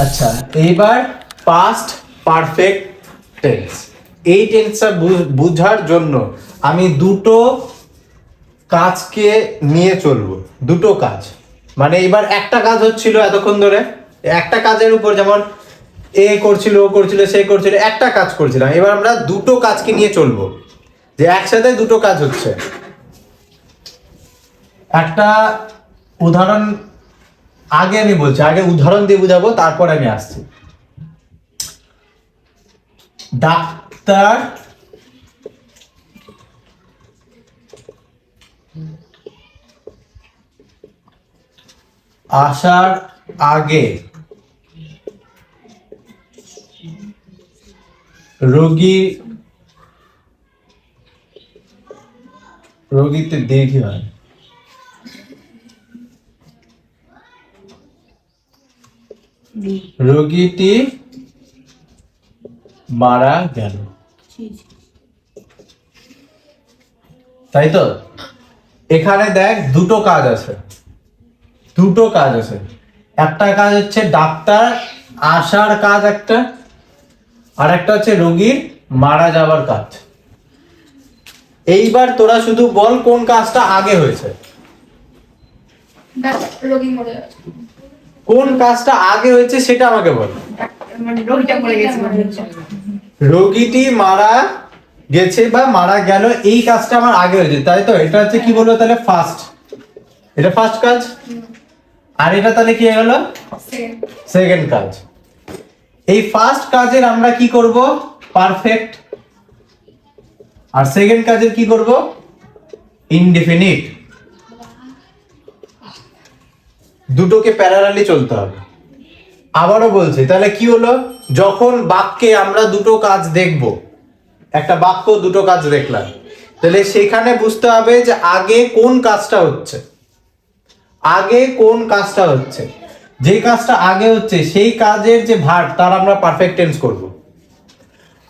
আচ্ছা, এইবার past perfect tense. এই টেন্সটা বুঝার জন্য আমি দুটো কাজকে নিয়ে চলবো, দুটো কাজ। মানে এবার একটা কাজ হচ্ছিল এতক্ষণ ধরে, একটা কাজের উপর, যেমন এ করছিল, ও করছিল, সে করছিল, একটা কাজ করছিলাম। এবার আমরা দুটো কাজকে নিয়ে চলবো, যে একসাথে দুটো কাজ হচ্ছে। একটা উদাহরণ আগে আমি বলছি, আগে উদাহরণ দিয়ে বুঝাবো, তারপর আমি আসছি। ডাক্তার আসার আগে রোগীতে দীর্ঘ হয়, রোগীটি মারা গেল, তাই তো? এখানে দেখ দুটো কাজ আছে, দুটো কাজ আছে। একটা কাজ হচ্ছে ডাক্তার আসার কাজ একটা, আর একটা হচ্ছে রোগীর মারা যাওয়ার কাজ। এইবার তোরা শুধু বল কোন কাজটা আগে হয়েছে, রোগী মরে গেছে। কোন কাজটা আগে হয়েছে সেটা আমাকে বল। মানে রোগীটা মরে গেছে। রোগীটি মারা গেছে বা মারা গেল, এই কাজটা আমার আগে হয়েছে, তাই তো? এটা হচ্ছে কি বলবো তাহলে? ফার্স্ট। এটা ফার্স্ট কাজ। আর এটা তাহলে কি হয়ে গেল? সেকেন্ড কাজ। এই ফার্স্ট কাজের আমরা কি করব? পারফেক্ট। আর সেকেন্ড কাজের কি করব? ইনডিফিনিট। দুটোকে প্যারালালি চলতে হবে। আবারও বলছি, তাহলে কি হলো? যখন বাক্যে আমরা দুটো কাজ দেখব, একটা বাক্য দুটো কাজ দেখলাম, তাহলে সেখানে বুঝতে হবে যে আগে কোন কাজটা হচ্ছে, আগে কোন কাজটা হচ্ছে। যে কাজটা আগে হচ্ছে সেই কাজের যে ভার্ব তার আমরা পারফেক্ট টেন্স করব,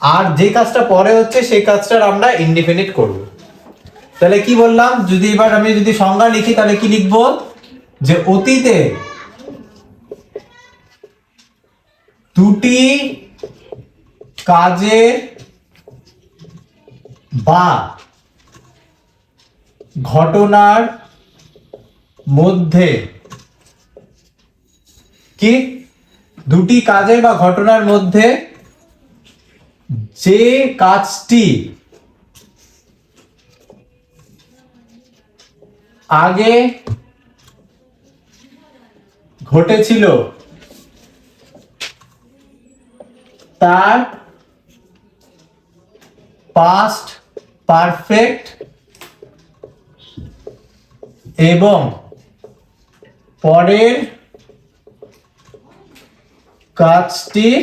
আর যে কাজটা পরে হচ্ছে সেই কাজটার আমরা ইনডিফিনিট করব। তাহলে কি বললাম? যদি এবার আমি যদি সংজ্ঞা লিখি তাহলে কি লিখব? যে অতীতে দুটি কাজের বা ঘটনার মধ্যে, কি দুটি কাজের বা ঘটনার মধ্যে যে কাজটি আগে ঘটেছিল তার পাস্ট পারফেক্ট এবং পরের কাজটির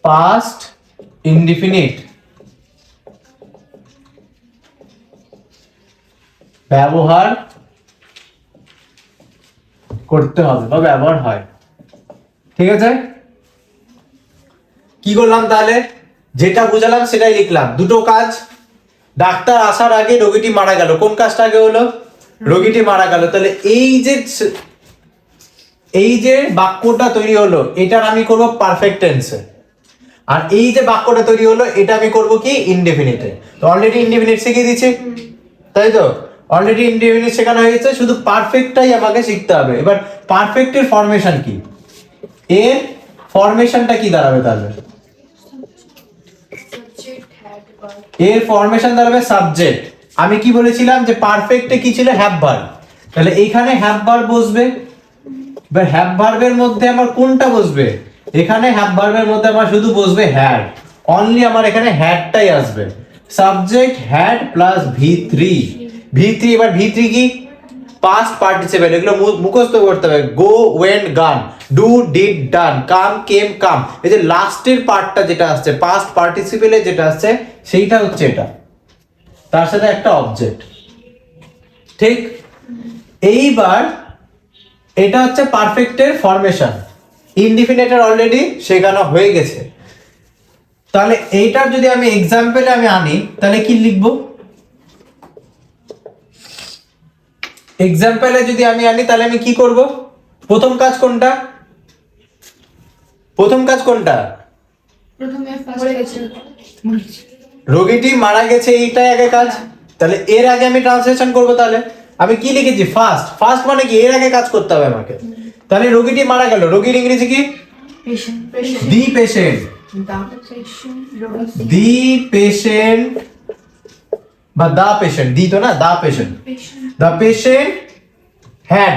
পাস্ট ইনডিফিনিট ব্যবহার করতে হবে বা ব্যবহার হয়। ঠিক আছে? কি করলাম তাহলে? যেটা বুঝালাম সেটাই লিখলাম। দুটো কাজ, ডাক্তার আসার আগে রোগীটি মারা গেল, কোন কাজটা আগে হলো? রোগীটি মারা গেল। তাহলে এই যে বাক্যটা তৈরি হলো এটার আমি করব পারফেক্ট টেন্সে, আর এই যে বাক্যটা তৈরি হলো এটা আমি করব কি? ইনডেফিনিটে। তো অলরেডি ইনডেফিনিট শিখিয়ে দিয়েছি, তাই তো? অলরেডি ইনডেফিনিট শেখানো হয়ে গেছে, শুধু পারফেক্টটাই আমাকে শিখতে হবে। এবার পারফেক্টের ফরমেশন কি? এর ফরমেশনটা কি দাঁড়াবে তাহলে? এর ফরমেশন দাঁড়াবে সাবজেক্ট। আমি কি বলেছিলাম যে পারফেক্টে কি ছিল? Have verb. তাহলে এইখানে হ্যাভ ভার্ব বসবে। এবার হ্যাভ ভার্বের মধ্যে আমার কোনটা বসবে? এখানে হ্যাভ ভার্বের মধ্যে আমার শুধু বসবে হ্যাড। অনলি আমার এখানে হ্যাডটাই আসবে। সাবজেক্ট হ্যাড প্লাস ভি3। এবার ভি3 কি? Past participle. এগুলো মুখস্থ করতে হবে। Go, went, gone, do, did, done, come, came, come. এই যে লাস্টের পার্টটা যেটা আসছে পাস্ট পার্টিসিপেলে যেটা আসছে সেইটা হচ্ছে এটা, তার সাথে একটা অবজেক্ট। ঠিক? এইবার এটা হচ্ছে পারফেক্টের ফরমেশন। ইনডিফিনিটের অলরেডি শেখানো হয়ে গেছে। তাহলে এইটার যদি আমি এক্সাম্পলে আমি আনি তাহলে কি লিখব? এক্সাম্পলে যদি আমি আনি তাহলে আমি কি করব? প্রথম কাজ কোনটা? প্রথম কাজ কোনটা? প্রথমে মরে গেছে। রোগীটি মারা গেছে, এইটাই আগে কাজ। তাহলে এর আগে আমি ট্রান্সলেশন করব। তাহলে আমি কি লিখেছি? ফার্স্ট। ফার্স্ট মানে কি? এর আগে কাজ করতে হবে আমাকে। তাহলে রোগীটি মারা গেল, রোগীর ইংরেজি কি? দি পেশেন্ট। দি পেশেন্ট বা দা পেশেন্ট, দি তো না, the patient. The patient had.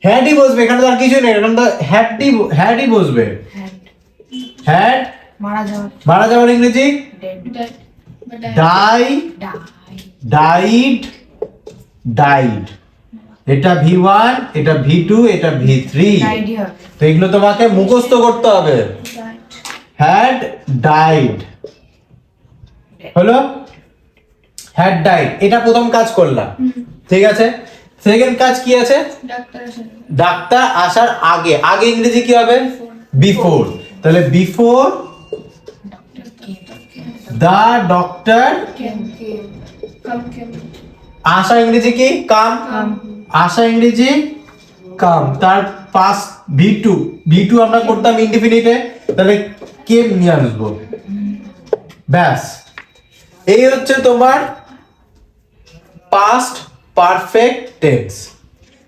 হ্যাডই বসবে, এখানে তো আর কিছু নেই, এখানে তো হ্যাডই বসবে। হ্যাড মারা যাওয়ার ইংরেজি ডাই, ডাইড, ডাইড। এটা V1, এটা V2, এটা V3। তো এগুলো তোমাকে মুখস্থ করতে হবে। হ্যাড ডাইড হলো, হ্যাড ডাইড। এটা প্রথম কাজ করলাম, ঠিক আছে। সেকেন্ড কাজ কি আছে? ডাক্তার আসার আগে। আগে ইংরেজি কি হবে? বিফোর। তাহলে বিফোর দা ডক্টর। আসা ইংরেজি কি? কাম। আসা ইংরেজি কাম। তার পাস্ট V2 আমরা করতাম ইনডিফিনিটে, তাহলে কেম নিয়ে আসবো। ব্যাস, এই হচ্ছে তোমার past perfect tense.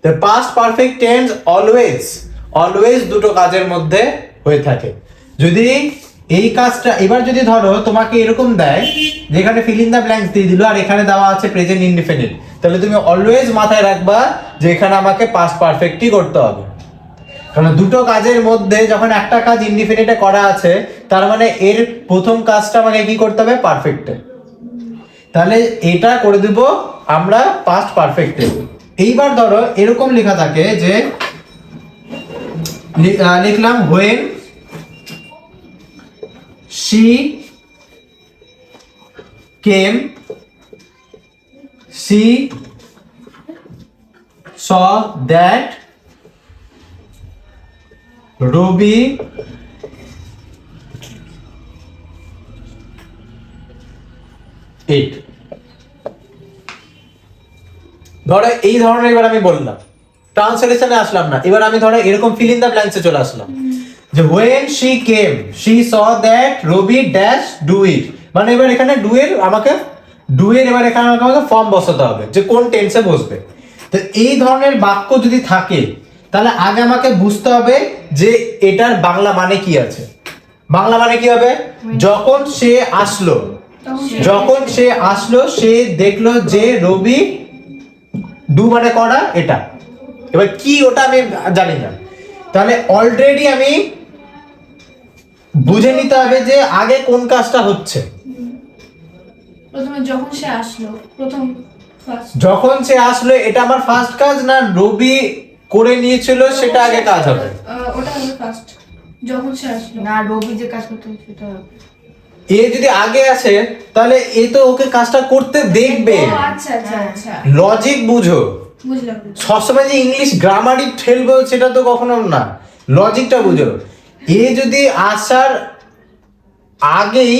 The past perfect tense always দুটো কাজের মধ্যে হয়ে থাকে। যদি এই কাজটা এবার যদি ধরো তোমাকে এরকম দেয় যেখানে ফিল ইন দ্য ব্ল্যাঙ্কস দিয়ে দিল আর এখানে দেওয়া আছে প্রেজেন্ট ইনডিফিনিট, তাহলে তুমি অলওয়েজ মাথায় রাখবা যে এখানে আমাকে পাস্ট পারফেক্টই করতে হবে। কারণ দুটো কাজের মধ্যে যখন একটা কাজ ইনডিফিনিটে করা আছে, তার মানে এর প্রথম কাজটা আমাকে কি করতে হবে? পারফেক্টে। তাহলে এটা করে দেব আমরা পাস্ট পারফেক্টে। এইবার ধরো এরকম লেখা থাকে যে লিখলাম when she came, she saw that Ruby ate। ধরো এই ধরনের, এবার আমি বললাম ট্রান্সলেশনে আসলাম না, এবার আমি ধরো এরকম ফিল ইন দ্য ব্ল্যাঙ্কসে চলে আসলাম যে when she came she saw that Ruby dash do it। মানে এবার এখানে ডু এর এবার এখানে আমাকে ফর্ম বসাতে হবে যে কোন টেন্সে বসবে। তো এই ধরনের বাক্য যদি থাকে তাহলে আগে আমাকে বুঝতে হবে যে এটার বাংলা মানে কি আছে। বাংলা মানে কি হবে? যখন সে আসলো সে দেখলো যে রবি ডু মানে করা এটা। এবার কি ওটা আমি জানি না, তাহলে অলরেডি আমি বুঝে নিতে হবে যে আগে কোন কাজটা হচ্ছে। প্রথমে যখন সে আসলো এটা আমার ফার্স্ট কাজ না রবি করে নিয়েছিল সেটা আগে কাজ হবে? ওটা হবে ফার্স্ট। যখন সে আসলো না, রবি যে কাজ করতে সেটা। এ যদি আগে আসে তাহলে এ তো ওকে কাজটা করতে দেখবে। আচ্ছা আচ্ছা আচ্ছা, লজিক বুঝো। বুঝলাম। সবসময় যে ইংলিশ গ্রামারই ঠেলবো সেটা তো কখনো না, লজিকটা বুঝো। এ যদি আসার আগেই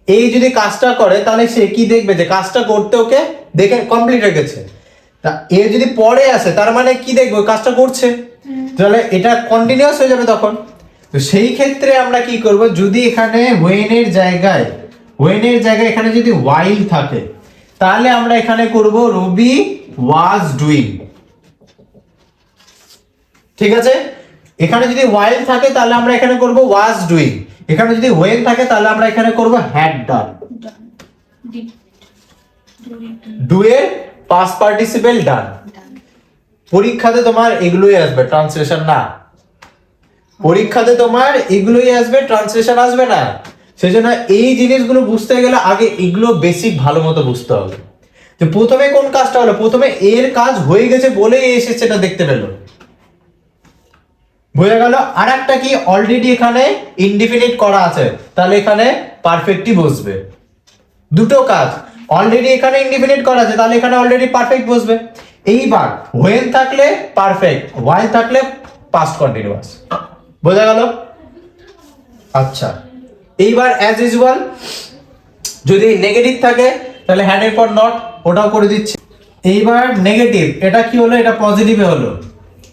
এই যদি কাজটা করে তাহলে সে কি দেখবে যে কাজটা করতে ওকে দেখে কমপ্লিট হয়ে গেছে। তা এ যদি পরে আসে তার মানে কি দেখবে? কাজটা করছে, তাহলে এটা কন্টিনিউয়াস হয়ে যাবে তখন। তো সেই ক্ষেত্রে আমরা কি করব? যদি এখানে when এর জায়গায় এখানে যদি while থাকে তাহলে আমরা এখানে করব রবি was doing। ঠিক আছে, এখানে যদি while থাকে তাহলে আমরা এখানে করব was doing। এখানে যদি when থাকে তাহলে আমরা এখানে করব had done। do এর past participle done। পরীক্ষাতে তোমার এগুলোই আসবে, ট্রান্সলেশন না। পরীক্ষাতে তোমার এগুলোই আসবে, ট্রান্সলেশন আসবে না। সেজন্য এই জিনিসগুলো বুঝতে গেলে আগে এগুলো বেসিক ভালো মতো বুঝতে হবে। তো প্রথমে কোন কাজটা হলো? প্রথমে এর কাজ হয়ে গেছে বলেই এসে সেটা দেখতে পেল, বোঝা গেল। আর একটা কি, অলরেডি এখানে ইনডিফিনিট করা আছে তাহলে এখানে পারফেক্টই বসবে। দুটো কাজ, অলরেডি এখানে ইনডিফিনিট করা আছে তাহলে এখানে অলরেডি পারফেক্ট বসবে। এইবার when থাকলে পারফেক্ট, while থাকলে পাস্ট কন্টিনিউয়াস। বোঝা গেল? আচ্ছা, এইবার অ্যাজ ইউজুয়াল যদি নেগেটিভ থাকে তাহলে হ্যাড এর পর নট, ওটাও করে দিচ্ছি। এইবার নেগেটিভ, এটা কি হলো? এটা পজিটিভে হলো।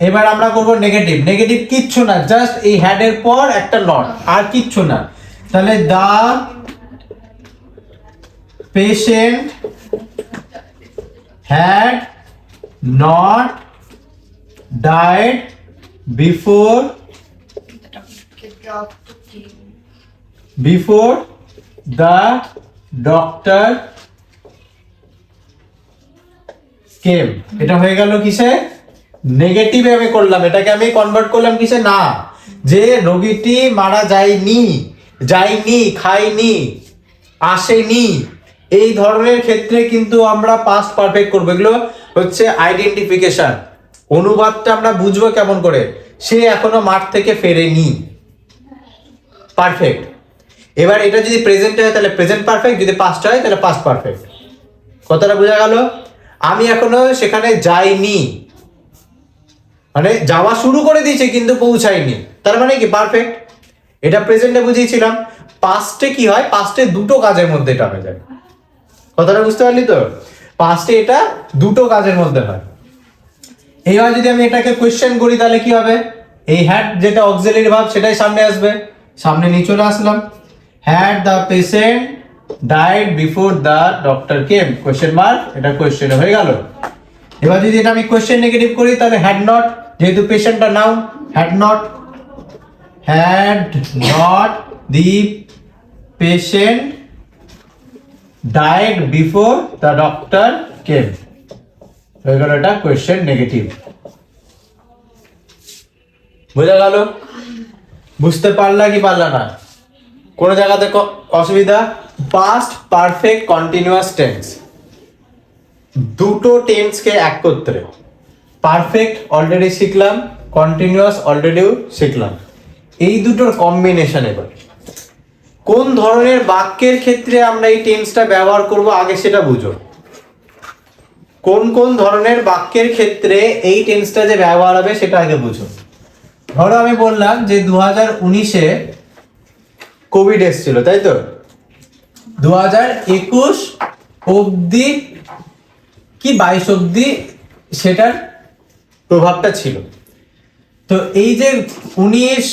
এবার আমরা করব নেগেটিভ। নেগেটিভ কিচ্ছু না, জাস্ট এই হ্যাড এর পর একটা নট, আর কিচ্ছু না। তাহলে the patient had not died before the doctor came. এটা হয়ে গেল কিসে? নেগেটিভে আমি করলাম, এটাকে আমি কনভার্ট করলাম কিসে? না, যে রোগীটি মারা যায়নি, খায়নি, আসেনি, এই ধরনের ক্ষেত্রে কিন্তু আমরা পাস্ট পারফেক্ট করবো। এগুলো হচ্ছে আইডেন্টিফিকেশন। অনুবাদটা আমরা বুঝবো কেমন করে? সে এখনো মাঠ থেকে ফেরেনি, পারফেক্ট। এবার এটা যদি প্রেজেন্ট হয় তাহলে প্রেজেন্ট পারফেক্ট, যদি পাস্ট হয় তাহলে পাস্ট পারফেক্ট। কথাটা বোঝা গেল? আমি এখনো সেখানে যাইনি, মানে যাওয়া শুরু করে দিয়েছে কিন্তু পৌঁছায়নি, তার মানে কি পারফেক্ট। এটা প্রেজেন্টে বুঝিয়েছিলাম। পাস্টে কি হয়? পাস্টে দুটো কাজের মধ্যে এটা হয়ে যায়। কথাটা বুঝতে পারলি তো? পাস্টে এটা দুটো কাজের মধ্যে হয়। এইবার যদি আমি এটাকে কোয়েশ্চেন করি তাহলে কি হবে? এই হ্যাড যেটা অক্সিলারি ভার্ব সেটাই সামনে আসবে, সামনে নিয়ে চলে আসলাম। Had the patient died before the doctor came, question mark, এটা কোয়েশ্চেন হয়ে গেল। এবার যদি এটা আমি কোয়েশ্চেন নেগেটিভ করি তাহলে হ্যাড নট, যেহেতু পেশেন্টটা noun, had not the patient died before the doctor came, হয়ে গেল এটা কোয়েশ্চেন নেগেটিভ। বোঝা গেল? বুঝতে পারলা কি পারলা না? কোন জায়গাতে অসুবিধা? পাস্ট পারফেক্ট কন্টিনিউয়াস টেন্স, দুটো টেন্সকে একত্রে, পারফেক্ট অলরেডি শিখলাম, কন্টিনিউয়াস অলরেডিও শিখলাম, এই দুটোর কম্বিনেশন। এবার কোন ধরনের বাক্যের ক্ষেত্রে আমরা এই টেন্সটা ব্যবহার করব আগে সেটা বুঝো। কোন কোন ধরনের বাক্যের ক্ষেত্রে এই টেন্সটা যে ব্যবহার হবে সেটা আগে বুঝো। ধরো আমি বললাম যে 2019-এ কোভিড এসেছিল, তাই তো? 2021 অবধি কি 22 অবধি সেটার প্রভাবটা ছিল। তো এই যে 19,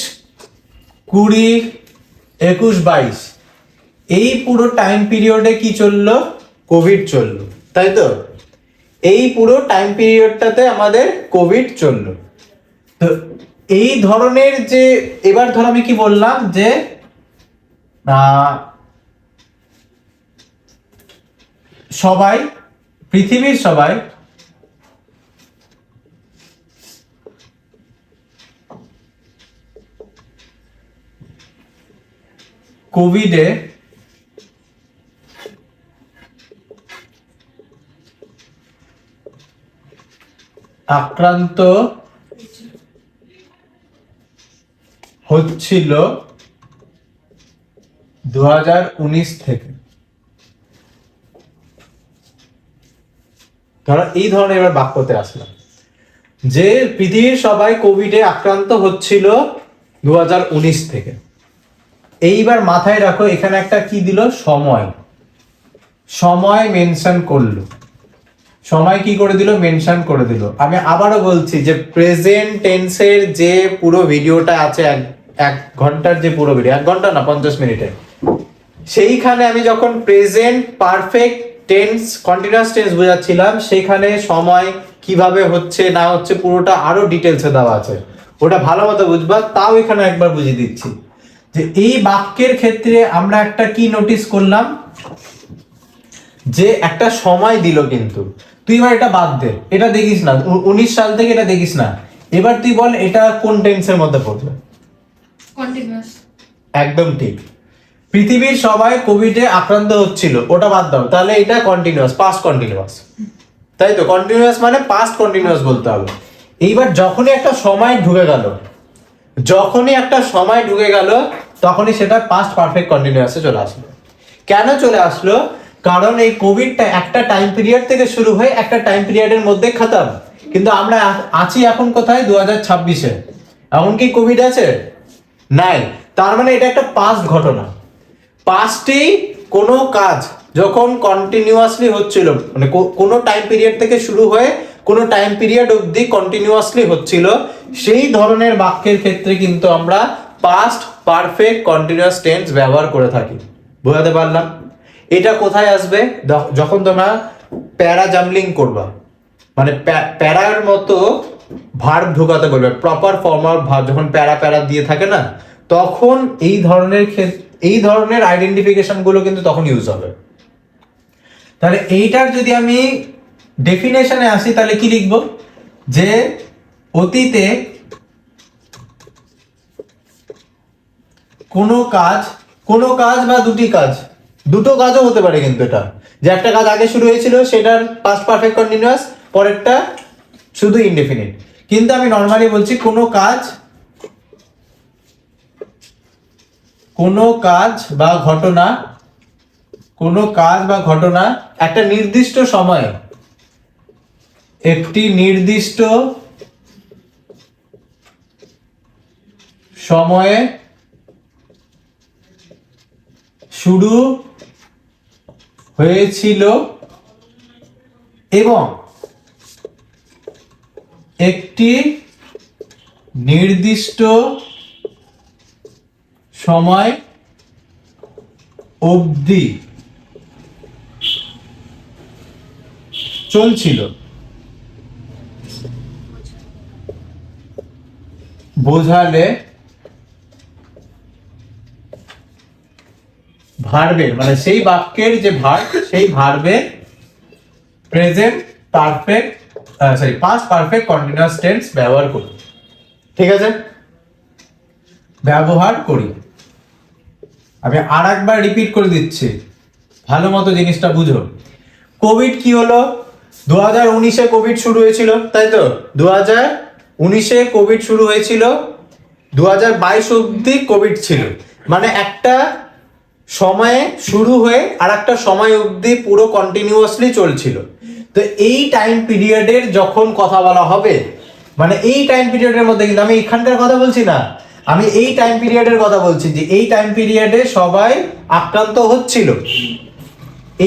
20, 21, 22 এই পুরো টাইম পিরিয়ডে কি চললো? কোভিড চললো, তাই তো? এই পুরো টাইম পিরিয়ডটাতে আমাদের কোভিড চললো। তো এই ধরনের যে, এবার ধর আমি কি বললাম যে সবাই, পৃথিবীর সবাই কোভিডে আক্রান্ত হচ্ছিল 2019 থেকে। ধরো এই ধরনের এবার বাক্যতে আসলাম যে পৃথিবীর সবাই কোভিডে আক্রান্ত হচ্ছিল 2019 থেকে। এইবার মাথায় রাখো এখানে একটা কি দিল? সময়। সময় মেনশন করলো, সময় কি করে দিল? মেনশন করে দিল। আমি আবারও বলছি যে প্রেজেন্ট টেন্সের যে পুরো ভিডিওটা আছে, এক ঘন্টার যে পুরো ভিডিও, 1 ঘন্টা না 50 মিনিটের, সেইখানে আমি যখন present perfect tense continuous tense বোঝাচ্ছিলাম, সেখানে সময় কিভাবে হচ্ছে না হচ্ছে পুরোটা আরো ডিটেলসে দেওয়া আছে, ওটা ভালো মতো বুঝবা। তাও এখানে একবার বুঝিয়ে দিচ্ছি যে এই বাক্যের ক্ষেত্রে আমরা একটা কি নোটিস করলাম, যে একটা সময় দিল, কিন্তু তুই এবার এটা বাদ দে, এটা দেখিস না, 19 সাল থেকে এটা দেখিস না। এবার তুই বল এটা কোন টেন্সের মধ্যে পড়বে? কন্টিনিউয়াস। একদম ঠিক। পৃথিবীর সবাই কোভিডে আক্রান্ত হচ্ছিল, ওটা বাদ দাও, তাহলে এটা কন্টিনিউয়াস, পাস্ট কন্টিনিউয়াস, তাই তো? কন্টিনিউয়াস মানে পাস্ট কন্টিনিউয়াস বলতে হবে। এইবার যখনই একটা সময় ঢুকে গেল, তখনই সেটা পাস্ট পারফেক্ট কন্টিনিউয়াসে চলে আসলো। কেন চলে আসলো? কারণ এই কোভিডটা একটা টাইম পিরিয়ড থেকে শুরু হয়ে একটা টাইম পিরিয়ডের মধ্যে খতম, কিন্তু আমরা আছি এখন কোথায়? 2026-এ। এমন কি কোভিড আছে? নাই। তার মানে এটা একটা পাস্ট ঘটনা। পাস্টেই কোনো কাজ যখন কন্টিনিউয়াসলি হচ্ছিল, মানে কোনো টাইম পিরিয়ড থেকে শুরু হয়ে কোনো টাইম পিরিয়ড অবধি কন্টিনিউয়াসলি হচ্ছিল, সেই ধরনের বাক্যের ক্ষেত্রে কিন্তু আমরা পাস্ট পারফেক্ট কন্টিনিউয়াস টেন্স ব্যবহার করে থাকি। বোঝাতে পারলাম? এটা কোথায় আসবে? যখন তোমরা প্যারা জাম্বলিং করবা, মানে প্যারার মতো ভার্ব ঢোকাতে বলবে, প্রপার ফর্মাল ভার্ব যখন প্যারা প্যারা দিয়ে থাকে না, তখন এই ধরনের আইডেন্টিফিকেশন গুলো কিন্তু তখন ইউজ হবে। তাহলে এইটার যদি আমি ডেফিনেশনে আসি তাহলে কি লিখবো? যে অতীতে কোনো কাজ বা দুটো কাজও হতে পারে, কিন্তু এটা যে একটা কাজ আগে শুরু হয়েছিল সেটার পাস্ট পারফেক্ট কন্টিনিউয়াস, পরেরটা শুধু ইনডেফিনিট। কিন্তু আমি নর্মালি বলছি কোনো কাজ বা ঘটনা একটা নির্দিষ্ট সময়ে, একটি নির্দিষ্ট সময়ে শুরু হয়েছিল এবং একটি নির্দিষ্ট সময় অবধি চলছিল। বোঝালে ভার্বের, মানে সেই বাক্যের যে ভার্ব, সেই ভার্বের present perfect past perfect continuous tense ব্যবহার করি। ঠিক আছে, ব্যবহার করি। আমি আর একবার রিপিট করে দিচ্ছি, ভালো মতো জিনিসটা বুঝো। কোভিড কি হলো? 2019-এ কোভিড শুরু হয়েছিল, তাই তো? 2019-এ কোভিড শুরু হয়েছিল, 2022 অবধি কোভিড ছিল, মানে একটা সময়ে শুরু হয়ে আর একটা সময় অবধি পুরো কন্টিনিউয়াসলি চলছিল। তো এই টাইম পিরিয়ডের যখন কথা বলা হবে, মানে এই টাইম পিরিয়ডের মধ্যে, কিন্তু আমি এখানকার কথা বলছি না, আমি এই টাইম পিরিয়ডের কথা বলছি, যে এই টাইম পিরিয়ডে সবাই আক্রান্ত হচ্ছিল,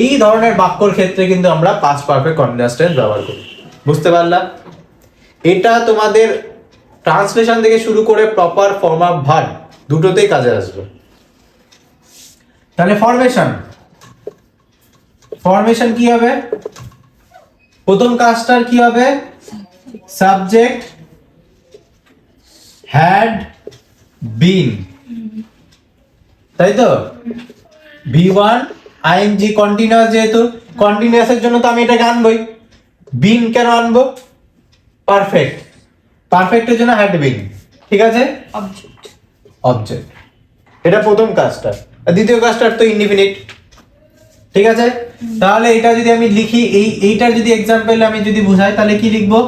এই ধরনের বাক্যর ক্ষেত্রে কিন্তু আমরা পাস্ট পারফেক্ট কন্টিনিউয়াস টেন্স ব্যবহার করি। বুঝতে পারলাম? এটা তোমাদের ট্রান্সলেশন থেকে শুরু করে প্রপার ফর্ম অফ ভার্ব দুটোতেই কাজে আসবে। তাহলে ফরমেশন কি হবে? প্রথম কাজটার কি হবে? সাবজেক্ট হ্যাড বিন, তাই তো? V1 ING কন্টিনিউয়াস, যেহেতু কন্টিনিউয়াসের জন্য তো আমি এটাকে আনবই। বিন কেন আনবো? পারফেক্টের জন্য হ্যাড বিন। ঠিক আছে, অবজেক্ট। এটা প্রথম কাজটা। আর দ্বিতীয় কাজটার তো ইনডিফিনিট। ঠিক আছে, তাহলে এটা যদি আমি লিখি, এইটার যদি এক্সাম্পল আমি যদি বুঝাই, তাহলে কি লিখবো?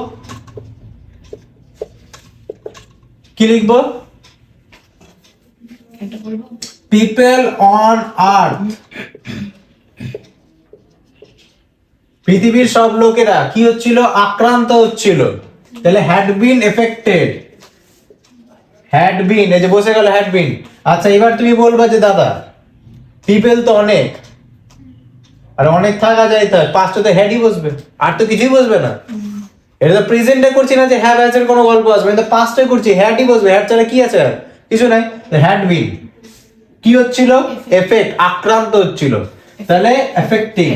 পিপল অন আর্থ, পৃথিবীর সব লোকেরা কি হচ্ছিল? আক্রান্ত হচ্ছিল। তাহলে had been affected, had been, এই যে বসে গেল হ্যাড বিন। আচ্ছা, এবার তুমি বলবা যে দাদা পিপল তো অনেক, আর অনেক থাকা যায়, তার পাঁচটাতে হ্যাডই বসবে, আর তো কিছুই বসবে না। এটা তো প্রেজেন্টে করছি না যে হ্যাভ হ্যাজ এর কোনো গল্প আসবে, এটা পাস্টে করছি, হ্যাডই বসবে। হ্যাড ছাড়া কি আছে? আর কিছু নাই। হ্যাড বিন কি হচ্ছিল? এফেক্ট, আক্রান্ত হচ্ছিল। তাহলে এফেক্টিং,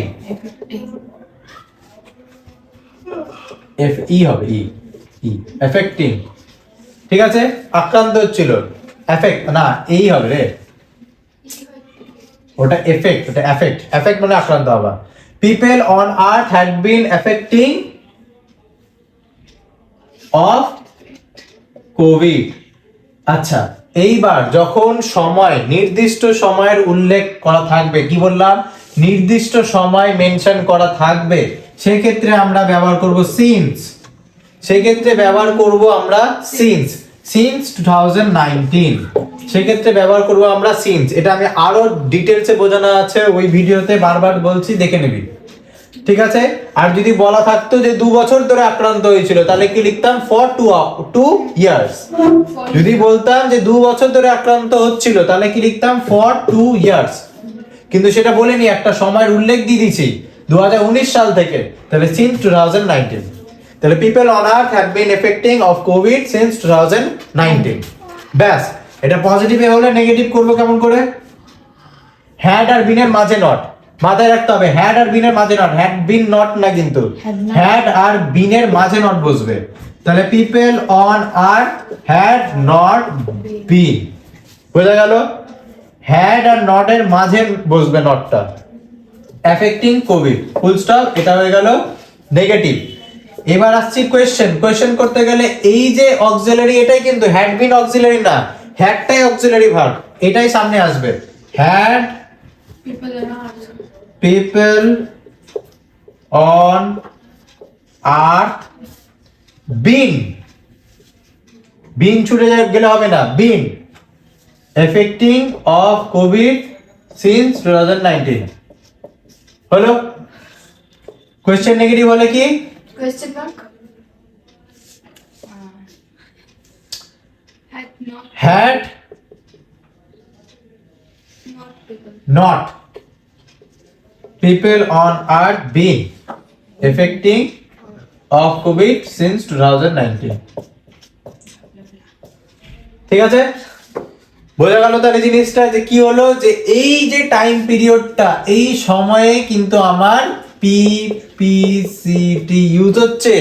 হবে এফেক্টিং। ঠিক আছে, আক্রান্ত হচ্ছিল, এফেক্ট না, এই হবে রে, ওটা এফেক্ট, ওটা এফেক্ট মানে আক্রান্ত হওয়া। People on earth had been affecting of Covid. আচ্ছা, এইবার যখন সময়, নির্দিষ্ট সময়ের উল্লেখ করা থাকবে, কি বললাম? নির্দিষ্ট সময় মেনশন করা থাকবে, সেক্ষেত্রে আমরা ব্যবহার করব সিন্স। সেক্ষেত্রে ব্যবহার করব আমরা সিন্স 2019, সেক্ষেত্রে ব্যবহার করব আমরা সিন্স। এটা আমি আরো ডিটেলসে বোঝানো আছে ওই ভিডিওতে, বারবার বলছি, দেখে নিবি। ঠিক আছে, আর যদি বলা থাকতো যে 2 বছর ধরে আক্রান্ত হয়েছিল, তাহলে কি লিখতাম? For 2 years. যদি বলতাম যে 2 বছর ধরে আক্রান্ত হচ্ছিল, তাহলে কি লিখতাম? For 2 years. কিন্তু সেটা বলিনি, একটা সময়ের উল্লেখ দিয়ে দিয়েছি 2019 সাল থেকে, তাহলে সিন্স 2019। তাহলে people on earth have been affecting of Covid since 2019। ব্যাস, এটা পজিটিভে হলে নেগেটিভ করবো কেমন করে? হ্যাড আর বিনের মাঝে নট, মাথায় রাখতে হবে হ্যাড আর বিনের মাঝে নট, হ্যাড বিন নট না কিন্তু, Had not. হ্যাড আর বিনের মাঝে নট বসবে। তাহলে people on earth had not been, বোঝা গেল? হ্যাড আর নট এর মাঝে বসবে নটটা, এফেক্টিং কোভিড, ফুল স্টপ, এটা হয়ে গেল নেগেটিভ। এবার আসছি কোয়েশ্চেন করতে গেলে এই যে অক্সিলারি এটাই কিন্তু হ্যাড বিন অক্সিলারি না, হ্যাডটাই অক্সিলারি ভার্ব, এটাই সামনে আসবে। Had People are not. people on earth been ছুটে গেলে হবে না, been affecting of covid since 2019 হলো। কোয়েশ্চেন নেগেটিভ হলে কি? Question mark. Had not. had Not people. not people on earth been affecting of covid since 2019। ঠিক আছে, বোঝা গেল তাহলে জিনিসটা যে কি হলো, যে এই যে টাইম পিরিয়ডটা, এই সময়ে কিন্তু আমার পিপিসিটি ইউজ হচ্ছে,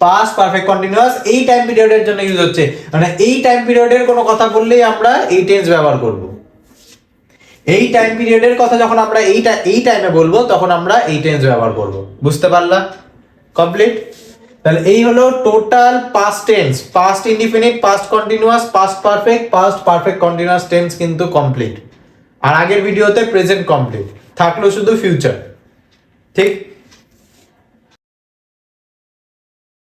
পাস্ট পারফেক্ট কন্টিনিউয়াস, এই টাইম পিরিয়ডের জন্য ইউজ হচ্ছে। মানে এই টাইম পিরিয়ডের কোনো কথা বললেই আমরা এই টেন্স ব্যবহার করব। এই টাইম পিরিয়ডের কথা যখন আমরা এই টাইমে বলবো তখন আমরা এই টেন্স ব্যবহার করব। বুঝতে পারলা? কমপ্লিট। তাহলে এই হলো total past tense, past indefinite, past continuous, past perfect, past perfect continuous tense কিন্তু কমপ্লিট। আর আগের ভিডিওতে প্রেজেন্ট কমপ্লিট, থাকলো শুধু ফিউচার। ঠিক।